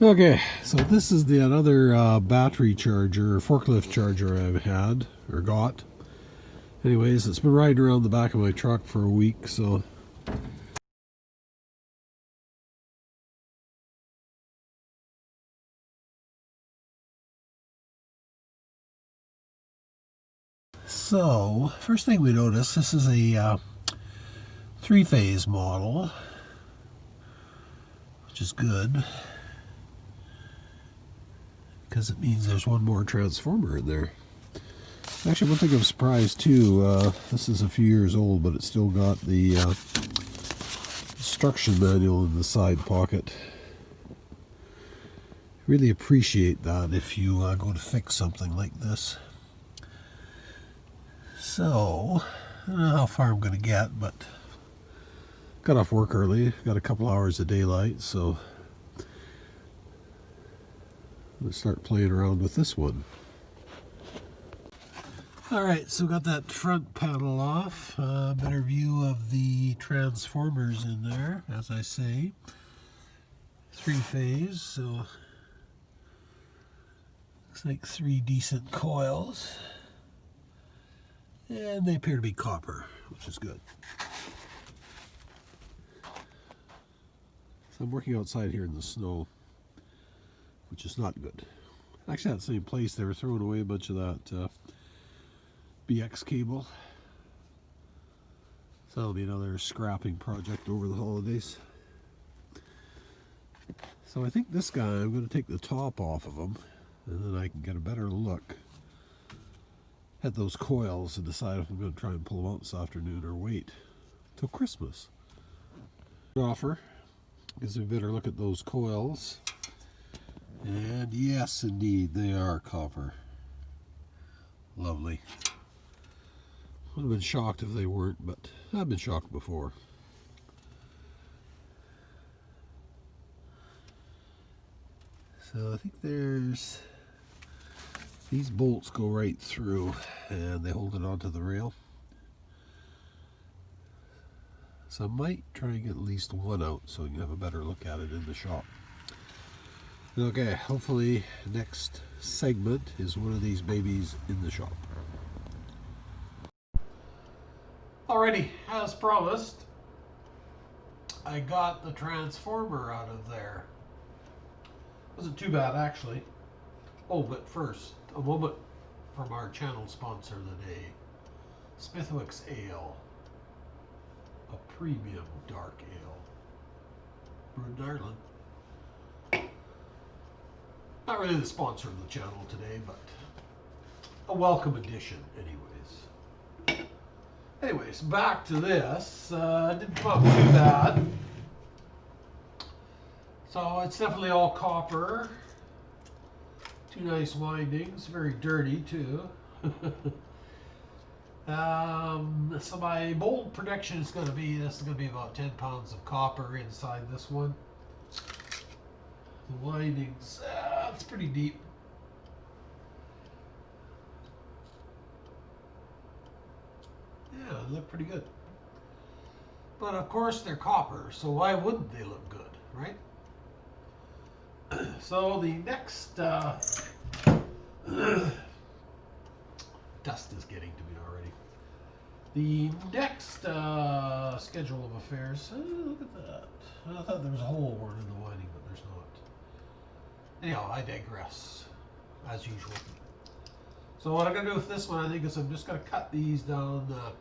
Okay, so this is the another battery charger, or forklift charger I've had, or got. Anyways, it's been riding around the back of my truck for a week, so... So, first thing we notice, this is a three-phase model, which is good, because it means there's one more transformer in there. Actually, one thing I'm surprised too, this is a few years old, but it's still got the instruction manual in the side pocket. Really appreciate that if you go to fix something like this. So, I don't know how far I'm going to get, but got off work early, got a couple hours of daylight, so I'm going to start playing around with this one. Alright, so got that front panel off, better view of the transformers in there, as I say. Three-phase, so looks like three decent coils. And they appear to be copper, which is good. So I'm working outside here in the snow, which is not good. Actually, at the same place, they were throwing away a bunch of that BX cable. So that'll be another scrapping project over the holidays. So I think this guy, I'm going to take the top off of him, and then I can get a better look at those coils and decide if I'm going to try and pull them out this afternoon or wait till Christmas. Offer gives me a better look at those coils, and yes, indeed, they are copper. Lovely. Would have been shocked if they weren't, but I've been shocked before. So I think there's... these bolts go right through and they hold it onto the rail. So I might try and get at least one out so you can have a better look at it in the shop. Okay, hopefully next segment is one of these babies in the shop. Alrighty, as promised, I got the transformer out of there. Wasn't too bad actually. Oh, but first, a moment from our channel sponsor of the day, Smithwick's Ale, a premium dark ale, brewed in Ireland. Not really the sponsor of the channel today, but a welcome addition anyways. Anyways, back to this. Didn't come out too bad. So it's definitely all copper. Two nice windings, very dirty too. So my mold prediction is going to be, this is going to be about 10 pounds of copper inside this one. The windings, it's pretty deep. Yeah, they look pretty good. But of course they're copper, so why wouldn't they look good, right? So the next dust is getting to me already. The next schedule of affairs. Look at that. I thought there was a hole in the winding, but there's not. Anyhow, I digress, as usual. So what I'm going to do with this one, I think, is I'm just going to cut these down the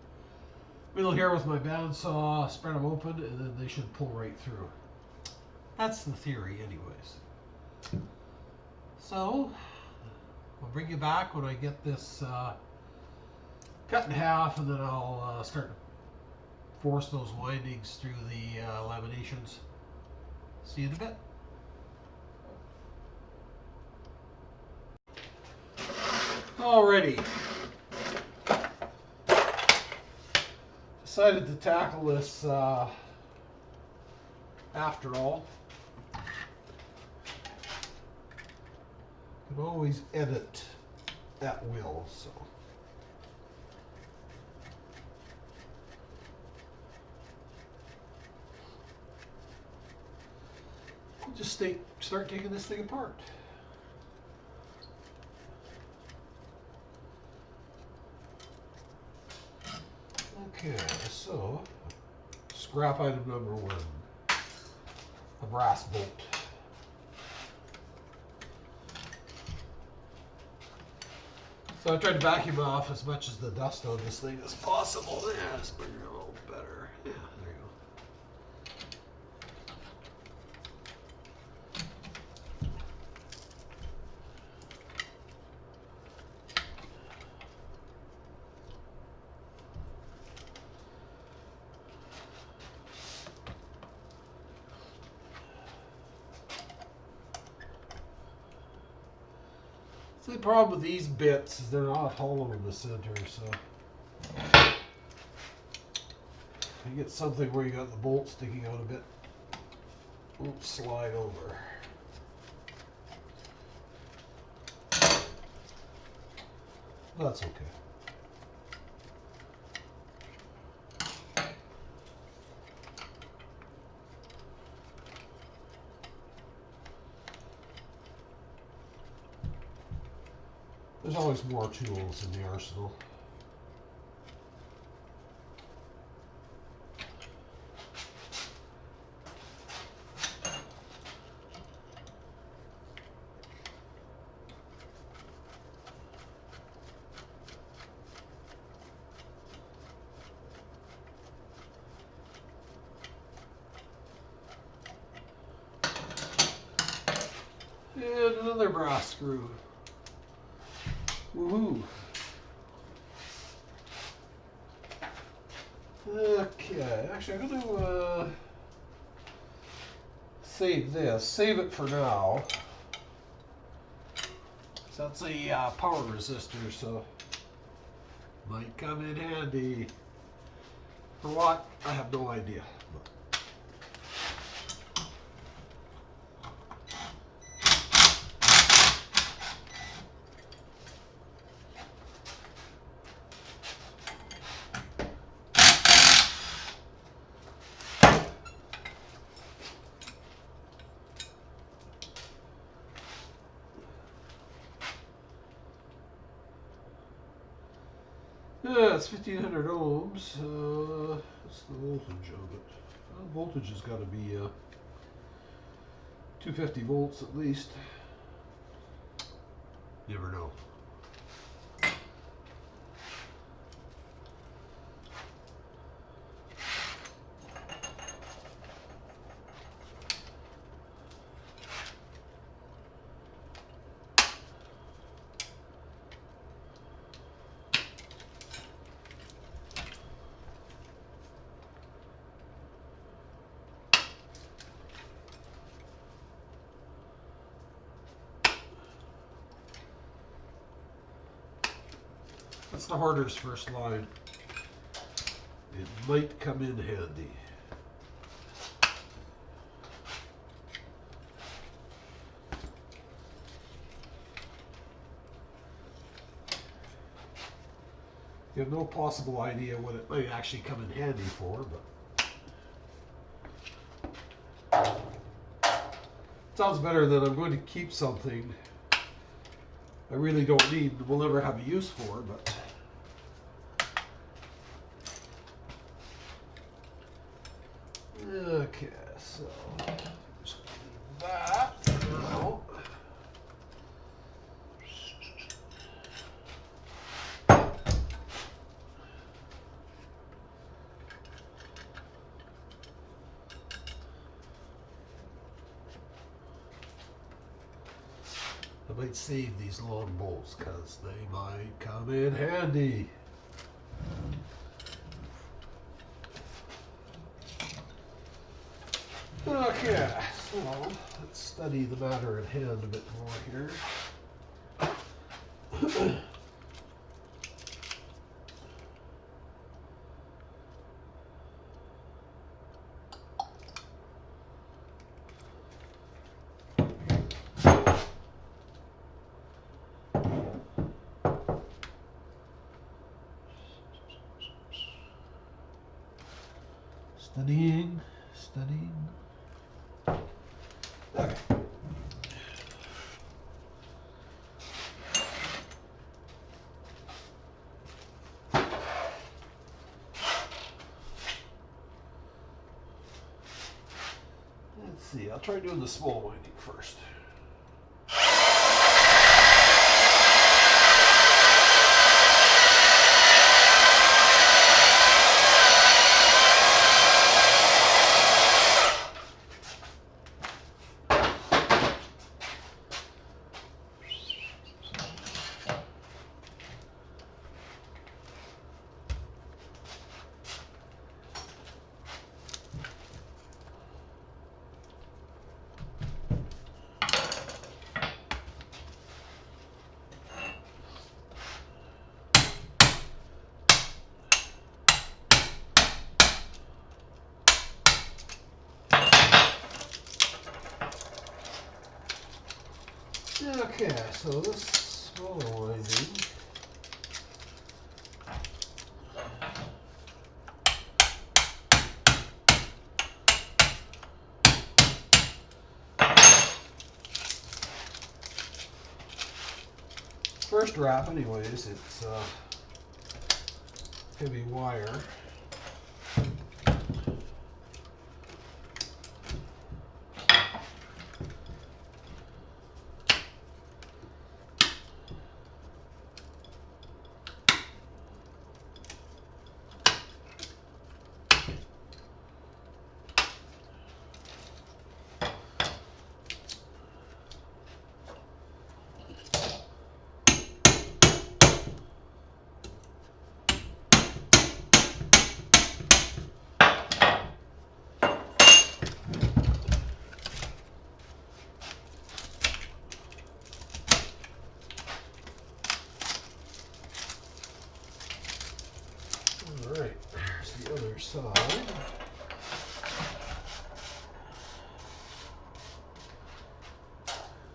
middle here with my bandsaw, spread them open, and then they should pull right through. That's the theory, anyways. So I'll bring you back when I get this cut in half, and then I'll start to force those windings through the laminations. See you in a bit. Alrighty. Decided to tackle this after all. You can always edit at will, so. Just start taking this thing apart. Okay, so scrap item number 1, a brass bolt. So I tried to vacuum off as much of the dust on this thing as possible. Yeah, let's bring it a little better. Yeah, there you go. The problem with these bits is they're not hollow in the center, so you get something where you got the bolt sticking out a bit. Oops, slide over. That's okay. There's always more tools in the arsenal. And another brass screw. Woohoo! Okay, actually I'm going to save this. Save it for now. So that's a power resistor, so might come in handy. For what? I have no idea. Yeah, it's 1500 ohms. What's the voltage of it? Well, voltage has got to be 250 volts at least. Never know. That's the hoarder's first line. It might come in handy. You have no possible idea what it might actually come in handy for, but it sounds better than I'm going to keep something I really don't need and will never have a use for, but okay, so just leave that for now. I might save these long bolts because they might come in handy. Okay, so let's study the matter at hand a bit more here. Studying. Okay. Let's see, I'll try doing the small winding first. Okay, so this smaller winding first wrap anyways, it's heavy wire. Alright, there's the other side.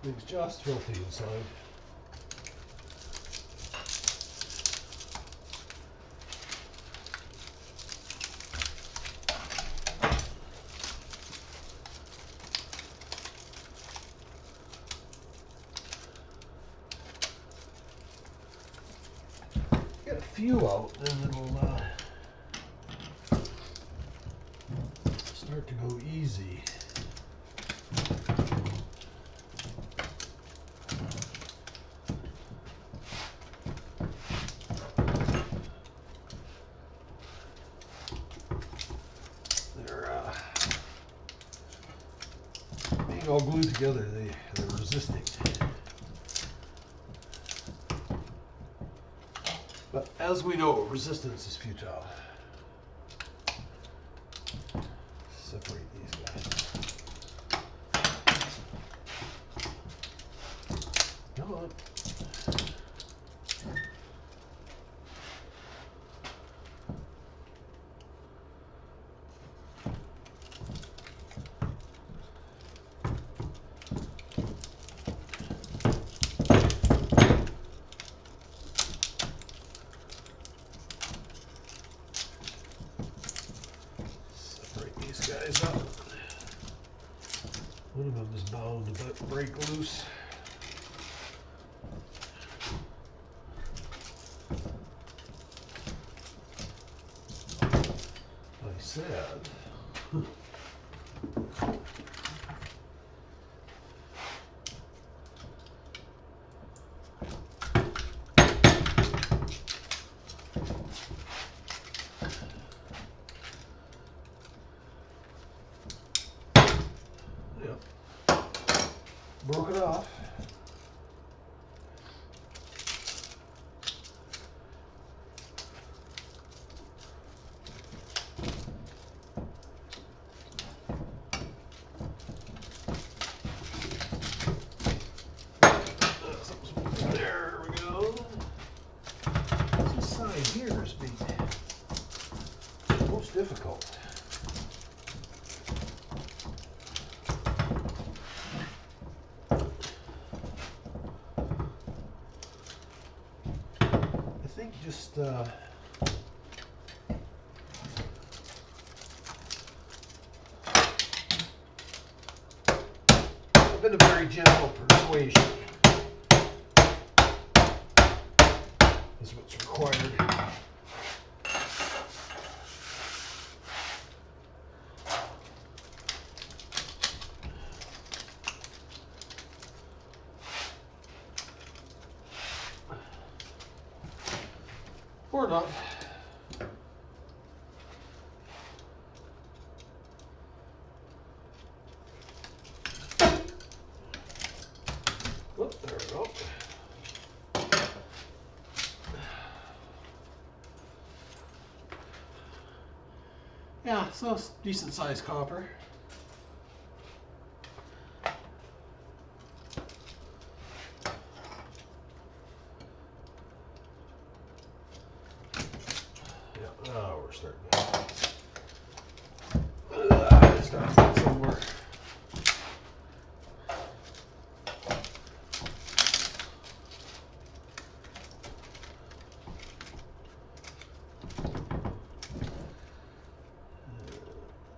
It's just filthy inside. Get a few out, then it'll start to go easy. They're being all glued together, they're resisting. But as we know, resistance is futile. Separate these guys. Come on. Guys up. One of them is bound to break loose. I said. Broke it off. There we go. This side here is the most difficult. I think just a very gentle persuasion is what's required. Or not. Oh, there we go. Yeah, so it's decent sized copper. Yeah, oh, we're starting to start somewhere.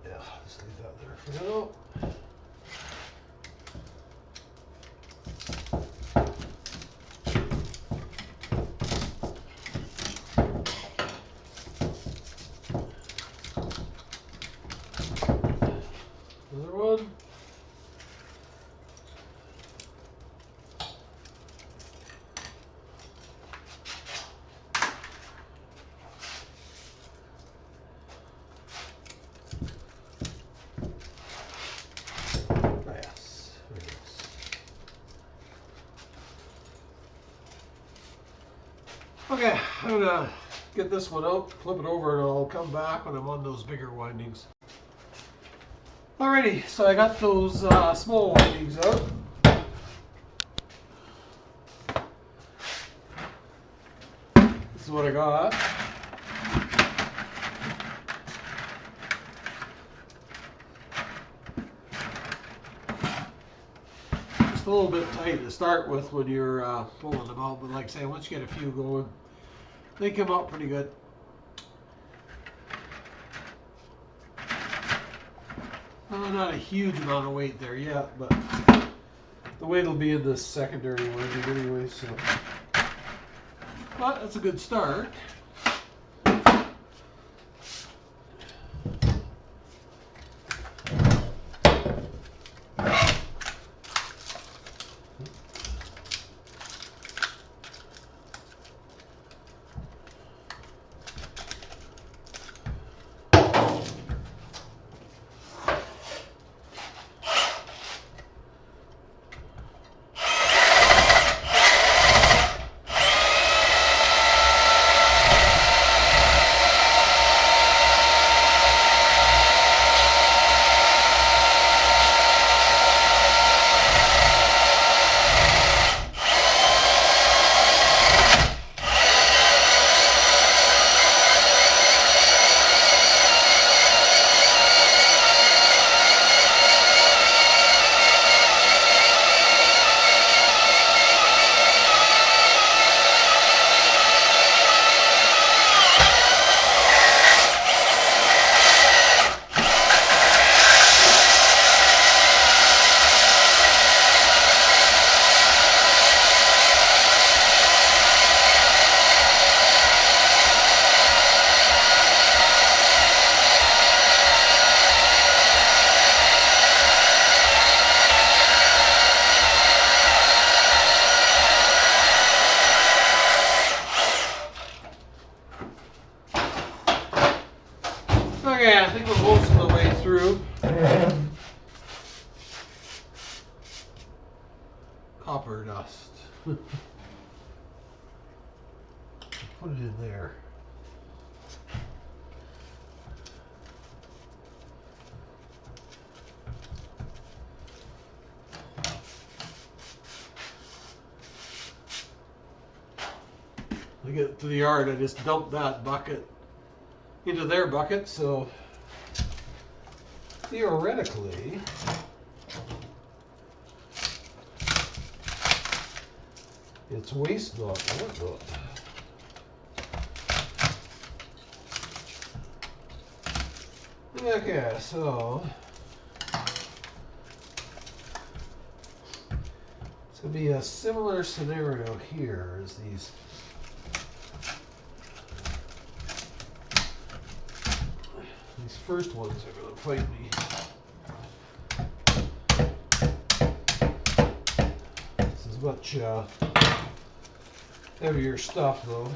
Yeah, just leave that there for now. Another one. Yes, very nice. Okay, I'm gonna get this one out, flip it over, and I'll come back when I'm on those bigger windings. Alrighty, so I got those small windings out. This is what I got. Just a little bit tight to start with when you're pulling them out, but like I say, once you get a few going, they come out pretty good. Not a huge amount of weight there yet, but the weight will be in the secondary winding anyway, so. But that's a good start. Okay, I think we're most of the way through. Copper dust. Put it in there. I get to the yard, I just dump that bucket into their bucket, so theoretically it's waste not whatnot. Okay, so It's going to be a similar scenario here as these. These first ones are going to fight me. This is much heavier stuff though.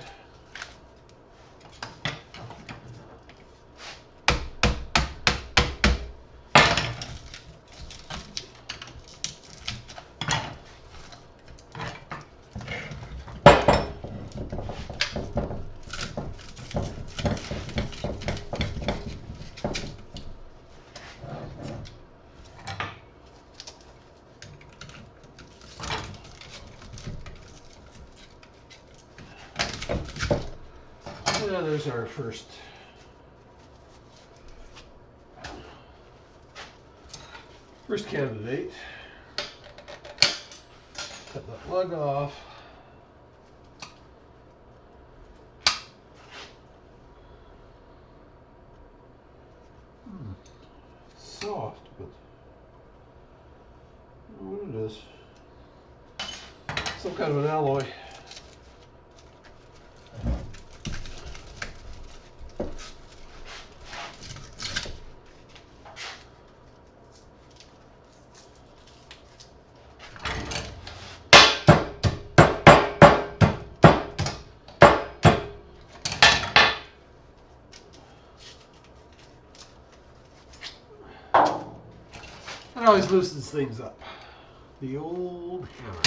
There's our first candidate. Cut that lug off. Soft, but I don't know what it is. Some kind of an alloy. That always loosens things up. The old hammer.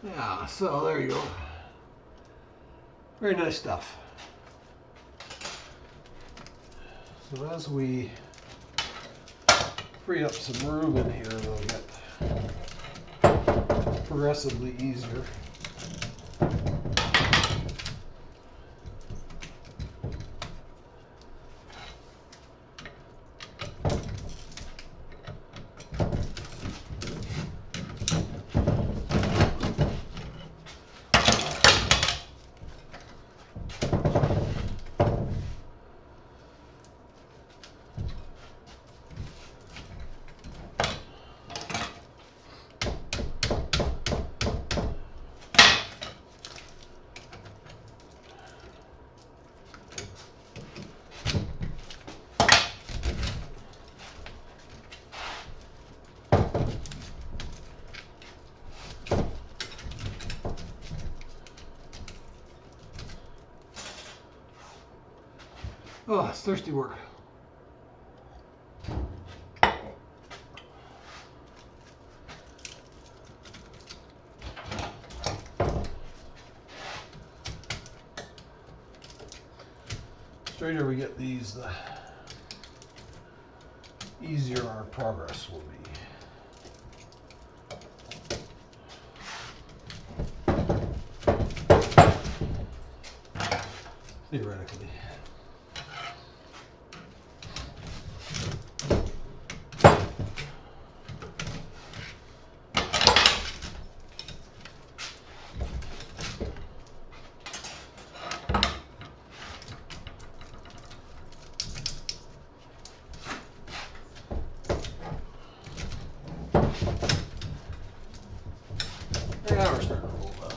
Yeah, so there you go. Very nice stuff. So as we free up some room in here, it'll get progressively easier. Oh, it's thirsty work. Straighter we get these, the easier our progress will be. Theoretically. Yeah, we're starting to roll up.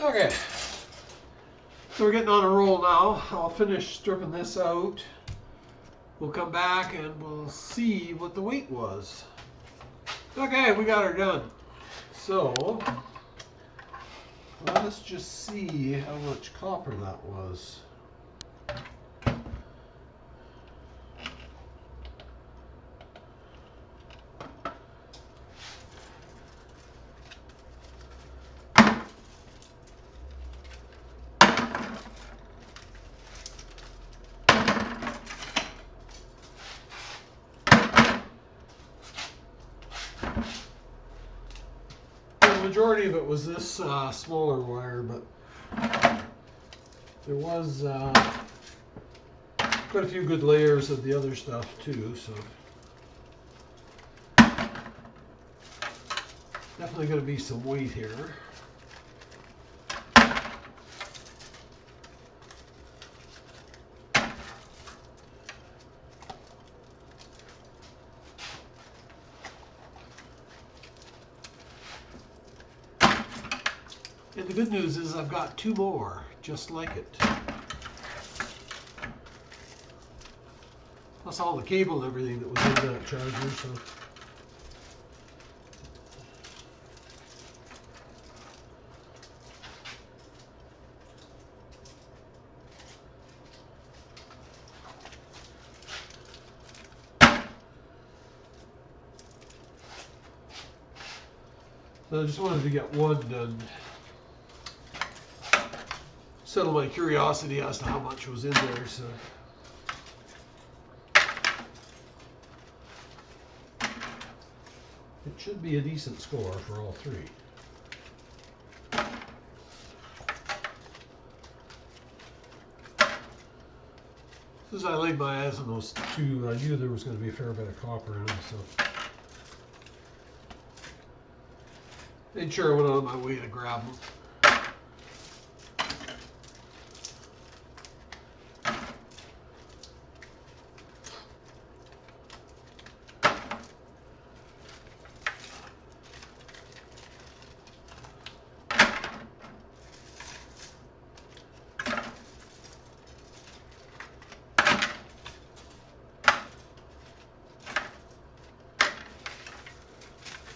Okay, so we're getting on a roll now. I'll finish stripping this out. We'll come back and we'll see what the weight was. Okay, we got her done. So, let us just see how much copper that was. The majority of it was this smaller wire, but there was quite a few good layers of the other stuff too, so definitely going to be some weight here. And the good news is I've got two more just like it. Plus all the cable and everything that was in that charger, so. So I just wanted to get one done. Settle my curiosity as to how much was in there, so. It should be a decent score for all three. As soon as I laid my eyes on those two, I knew there was going to be a fair bit of copper in them, so. Made sure I went out of my way to grab them.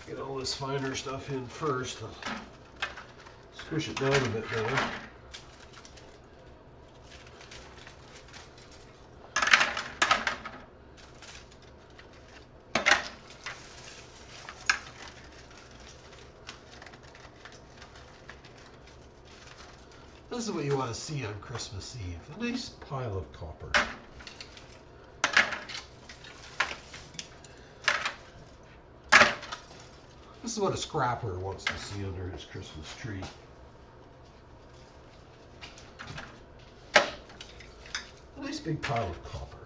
Get all this finer stuff in first. I'll squish it down a bit now. This is what you want to see on Christmas Eve. A nice pile of copper. This is what a scrapper wants to see under his Christmas tree. A nice big pile of copper.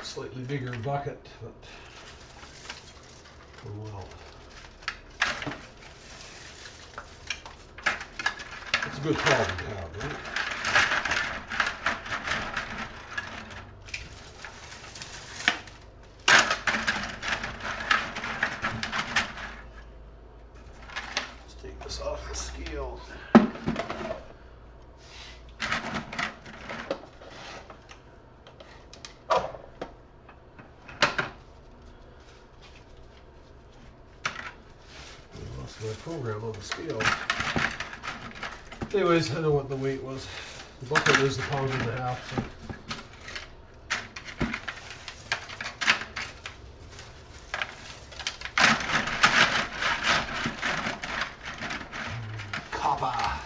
Slightly bigger bucket, but oh well. It's a good problem to have, right? Let's take this off the scale. My program on the scale. Anyways, I know what the weight was. The bucket is a pound and a half. So. Copper.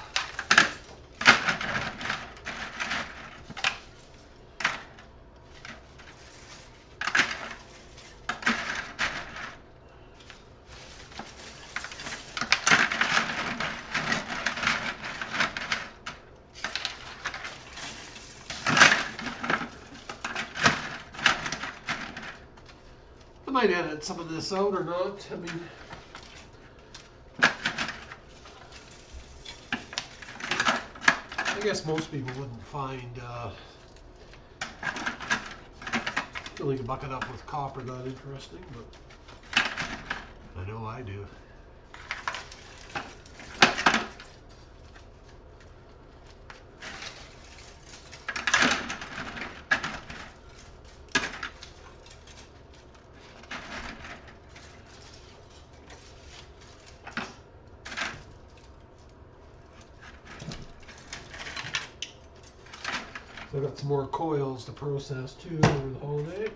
I might edit some of this out or not. I mean, guess most people wouldn't find filling a bucket up with copper that interesting, but I know I do. I've got some more coils to process too over the holiday.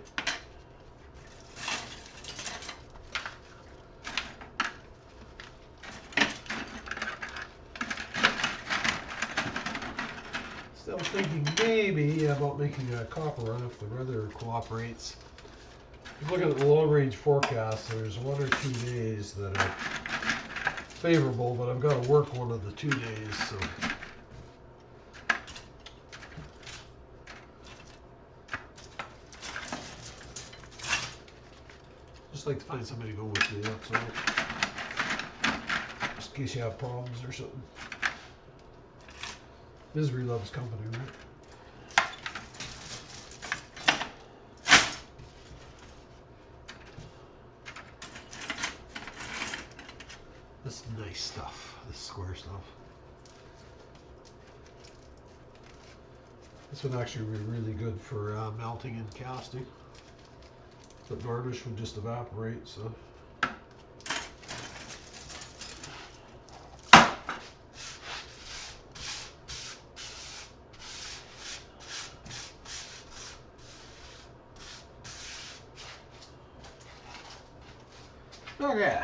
Still thinking maybe about making a copper run if the weather cooperates. Looking at the long range forecast, there's 1 or 2 days that are favorable, but I've got to work one of the 2 days, so. Just like to find somebody to go with me, that's all. Just in case you have problems or something. Misery loves company, right? This is nice stuff, this square stuff. This would actually be really good for melting and casting. But varnish would just evaporate, so. Okay.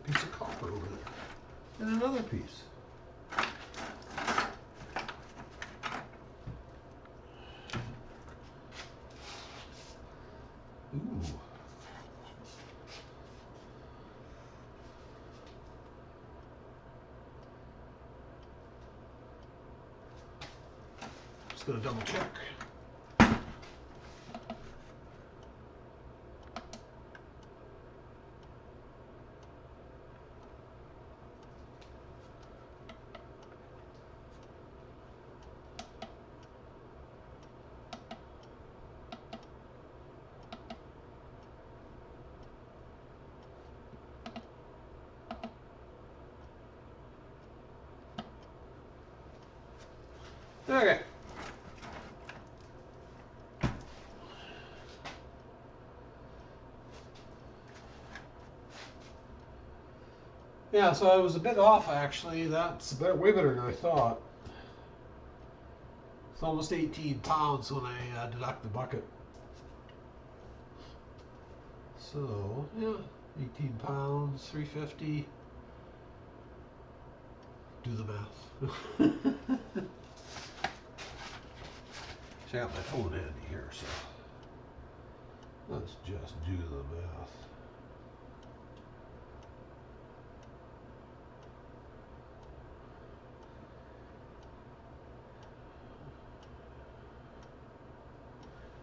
Piece of copper over there. And another piece. Ooh. Just gonna double check. Okay. Yeah, so I was a bit off actually. That's way better than I thought. It's almost 18 pounds when I deduct the bucket. So, yeah, 18 pounds, 350. Do the math. See, I got my phone handy here, so let's just do the math.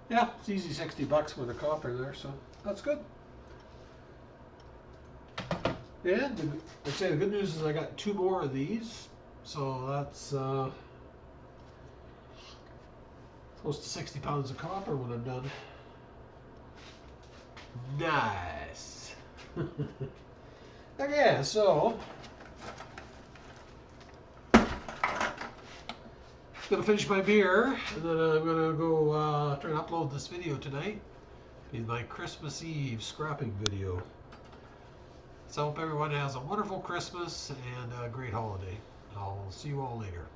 Yeah, it's easy $60 with a copper there, so that's good. And I'd say the good news is I got 2 more of these, so that's close to 60 pounds of copper when I'm done. Nice. Okay, so gonna finish my beer, and then I'm gonna go try and upload this video tonight. In my Christmas Eve scrapping video. So I hope everyone has a wonderful Christmas and a great holiday. I'll see you all later.